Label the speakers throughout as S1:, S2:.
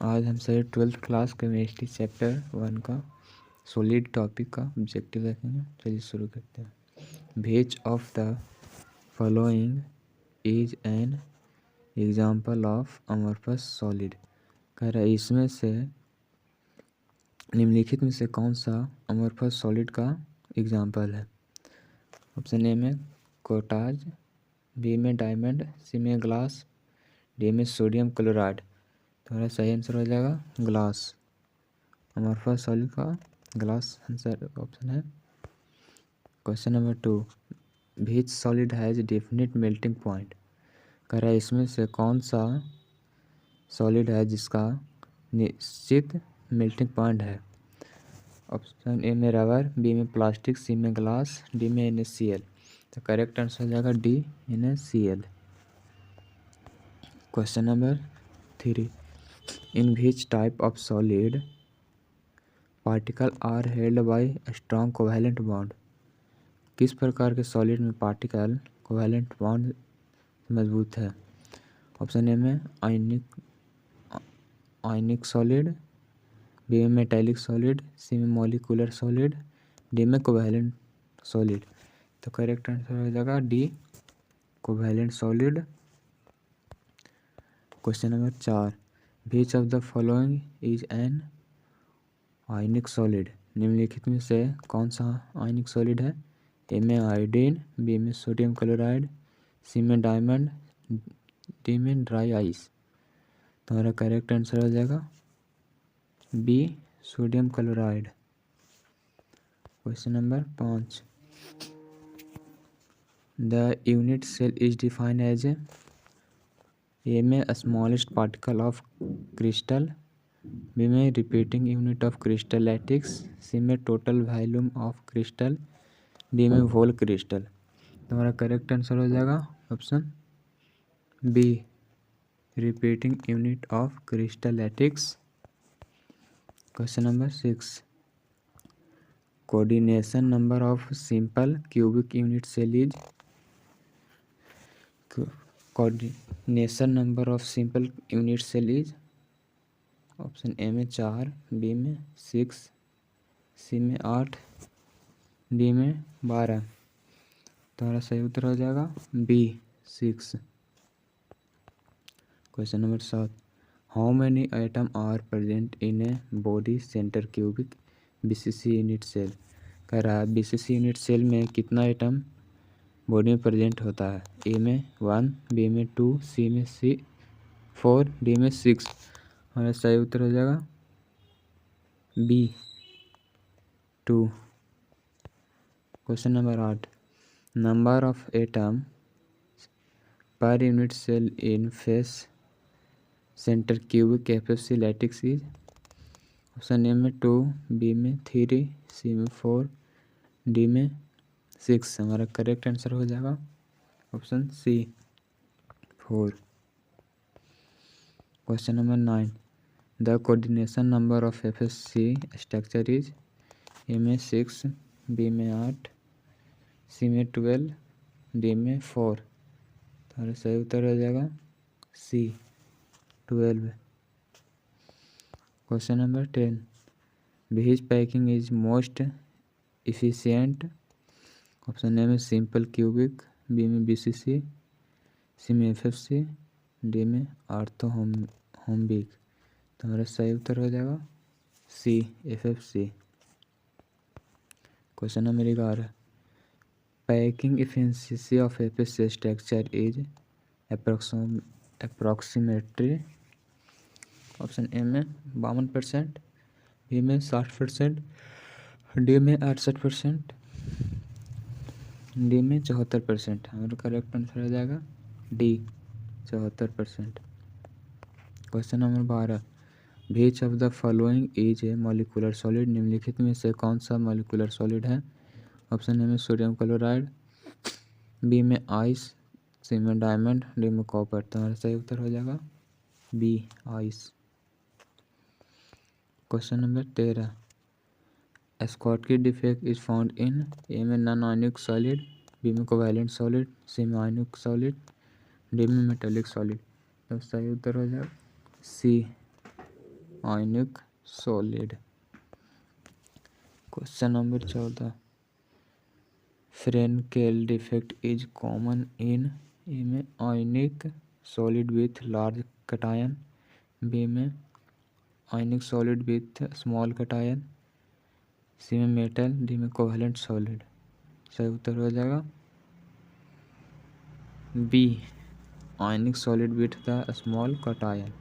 S1: आज हम सभी 12th क्लास केमिस्ट्री चैप्टर 1 का सॉलिड टॉपिक का ऑब्जेक्टिव देखेंगे। चलिए शुरू करते हैं। Which of the following is an example of अमorphous सॉलिड। कह रहा है इसमें से निम्नलिखित में से कौन सा अमorphous सॉलिड का एग्जाम्पल है। ऑप्शन ए में कोटाज, बी में डायमंड, सी में ग्लास, डी में सोडियम क्लोराइड। तो हमारा सही आंसर हो जाएगा ग्लास। अमorphous सॉलिड का ग्लास आंसर ऑप्शन है। Question number 2, which solid has definite melting point. कह रहा है इसमें से कौन सा सॉलिड है जिसका निश्चित मेल्टिंग पॉइंट है। ऑप्शन ए में रबर, बी में प्लास्टिक, सी में ग्लास, डी में NaCl। तो करेक्ट आंसर हो जाएगा D NaCl। Question number 3, in which type of solid particle are held by strong covalent bond. किस प्रकार के सॉलिड में पार्टिकल कोवैलेंट बॉन्ड मजबूत है। ऑप्शन ए में आयनिक सॉलिड, बी में मेटेलिक सॉलिड, सी में मॉलिक्यूलर सॉलिड, डी में कोवैलेंट सॉलिड। तो करेक्ट आंसर हो जाएगा D covalent solid. Question number 4, which of the following is an ionic solid. निम्नलिखित में से कौन सा आयनिक सॉलिड है। ए में आयोडीन, बी में सोडियम क्लोराइड, सी में डायमंड, डी में ड्राई आइस। तो हमारा करेक्ट आंसर हो जाएगा B sodium chloride. Question number 5, the unit cell is defined as A में smallest particle of crystal, B में repeating unit of crystal lattice, C में total volume of crystal, D में whole crystal. तो हमारा correct answer हो जाएगा option B repeating unit of crystal lattice. Question number 6, coordination number of simple cubic unit cell is. Coordination number of simple unit cell is. Option A में 4, B में 6, सी में 8, D में 12। तो हमारा सही उत्तर हो जाएगा B 6। Question number 7, how many item are present in a body centre cubic BCC unit cell. कह रहा है BCC यूनिट सेल में कितना आइटम बॉडी में प्रेजेंट होता है। ए में 1, बी में 2, सी में 4, डी में 6। हमारा सही उत्तर हो जाएगा B 2। Question number 8, number of atom per unit cell in face centred cubic FFC lattice is. Option A में 2, बी में 3, सी में 4, डी में 6। हमारा करेक्ट आंसर हो जाएगा option C 4। Question number 9, the coordination number of FFC structure is. A में 6, B में 8, सी में 12, डी में 4। तो हमारा सही उत्तर हो जाएगा सी 12। Question number 10, which packing is most efficient. Option A में सिंपल क्यूबिक, बी में BCC, सी में FFC, डी में आर्थो होम्बिक। तो हमारा सही उत्तर हो जाएगा सी FFC। Question number 11, packing efficiency of FFC structure is approximately. Option A में 52%, बी में 60%, डी में 68%, डी में 74%। हमारा करेक्ट आंसर हो जाएगा D 74%। Question number 12, which of the following is a molecular solid. निम्नलिखित में से कौन सा मॉलिक्यूलर सॉलिड है। ऑप्शन ए में सोडियम क्लोराइड, बी में आइस, सी में डायमंड, डी में कॉपर। तो हमारा सही उत्तर हो जाएगा B ice. Question number 13, Schottky defect is found in. A में नॉन आयनिक सॉलिड, बी में कोवैलेंट सॉलिड, सी में आयनिक सॉलिड, डी में मेटेलिक सॉलिड। तो सही उत्तर हो जाएगा C ionic solid. Question number 14, Frenkel defect is common in A में ionic solid with large cation, B में ionic solid with small cation, C में मेटल, डी में कोवेलेंट सॉलिड। सही उत्तर हो जाएगा B, ionic solid with the small cation.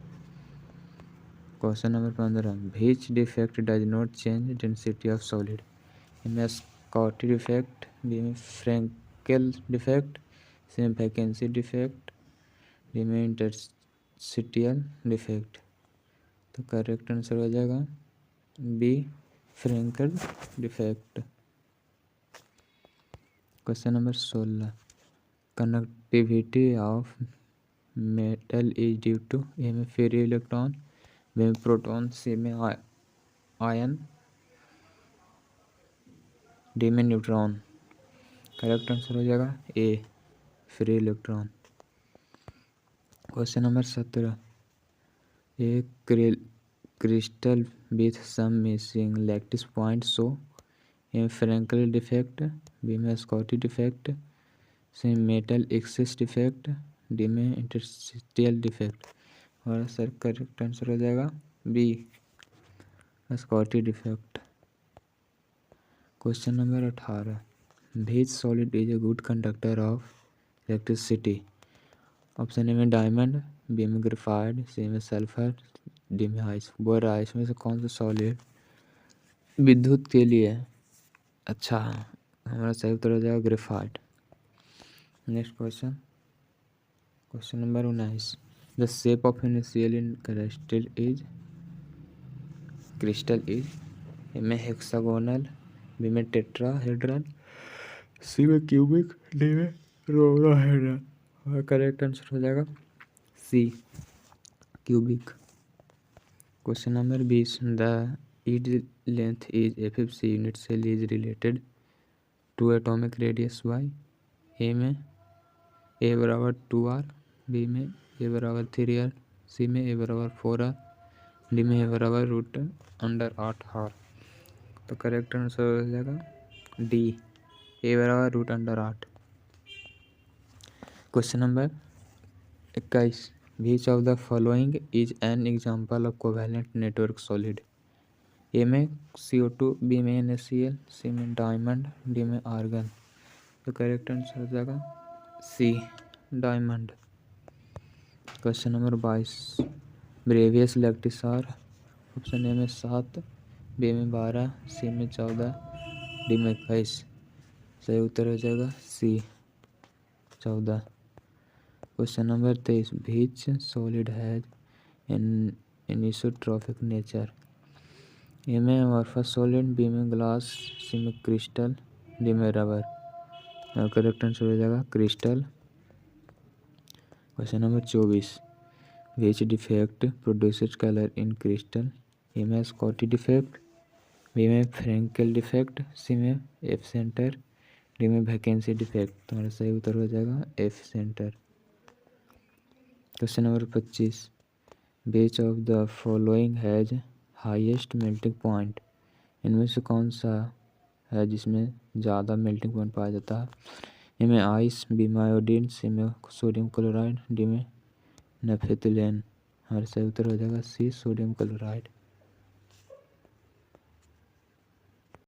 S1: Question number 15, which defect does not change density of solid, A में Schottky defect, B में Frenkel defect, C में vacancy defect, D में interstitial defect. तो correct answer हो जाएगा B, Frenkel defect. Question number 16, conductivity of metal is due to, A में free electron, B में proton, C में आयन, डी में न्यूट्रॉन। करेक्ट आंसर हो जाएगा ए, फ्री इलेक्ट्रॉन। क्वेश्चन नंबर 17, एक crystal with some missing lattice point show, A में Frenkel defect, B में Schottky defect, C में मेटल एक्सिस डिफेक्ट, डी में इंटरस्टिशियल डिफेक्ट। और सर करेक्ट आंसर हो जाएगा B, Schottky defect. Question number 18, which solid is a good conductor of electricity, option A में diamond, B में graphite, C में sulphur, D में ice. बोरा, इसमें से कौन सा सॉलिड विद्युत के लिए अच्छा है? हमारा सही उत्तर हो जाएगा graphite. Next question, question number 19, the shape of initial in crystal is, A में हेक्सागोनल, बी में टेट्राहेड्रल, सी में क्यूबिक, डी में रोडोहेड्रल। और करेक्ट आंसर हो जाएगा C, cubic. Question number 20, the edge length is FFC unit cell is related to atomic radius by, A में A बराबर 2r, B में ए बराबर 3r, सी में ए बराबर 4r, डी में ए बराबर √8r। तो करेक्ट आंसर हो जाएगा डी, ए बराबर √8। Question number 21, which of the following is an example of covalent network solid, A में CO2, बी में NaCl, सी में डायमंड, डी में आर्गन। तो करेक्ट आंसर हो जाएगा C, diamond. Question number 22, Bravais lattice are, option A में 7, B में 12, सी में 14, डी में 21। सही उत्तर हो जाएगा C, 14। Question number 23, which solid has an anisotropic nature, A में अमorphous सॉलिड, बी में ग्लास, सी में क्रिस्टल, डी में रबर। और करेक्ट आंसर हो जाएगा crystal. Question number 24, which defect produces colour in crystal, A में स्कॉटी डिफेक्ट, बी में Frenkel defect, C में एफ सेंटर, डी में वैकेंसी डिफेक्ट। तुम्हारा सही उत्तर हो जाएगा F centre. Question number 25, which of the following has highest melting point, इनमें से कौन सा है जिसमें ज़्यादा मेल्टिंग पॉइंट पाया जाता है, ए में आइस, बी में आयोडीन, सी में सोडियम क्लोराइड, डी में नेपथलीन। हमारा सही उत्तर हो जाएगा सी, सोडियम क्लोराइड।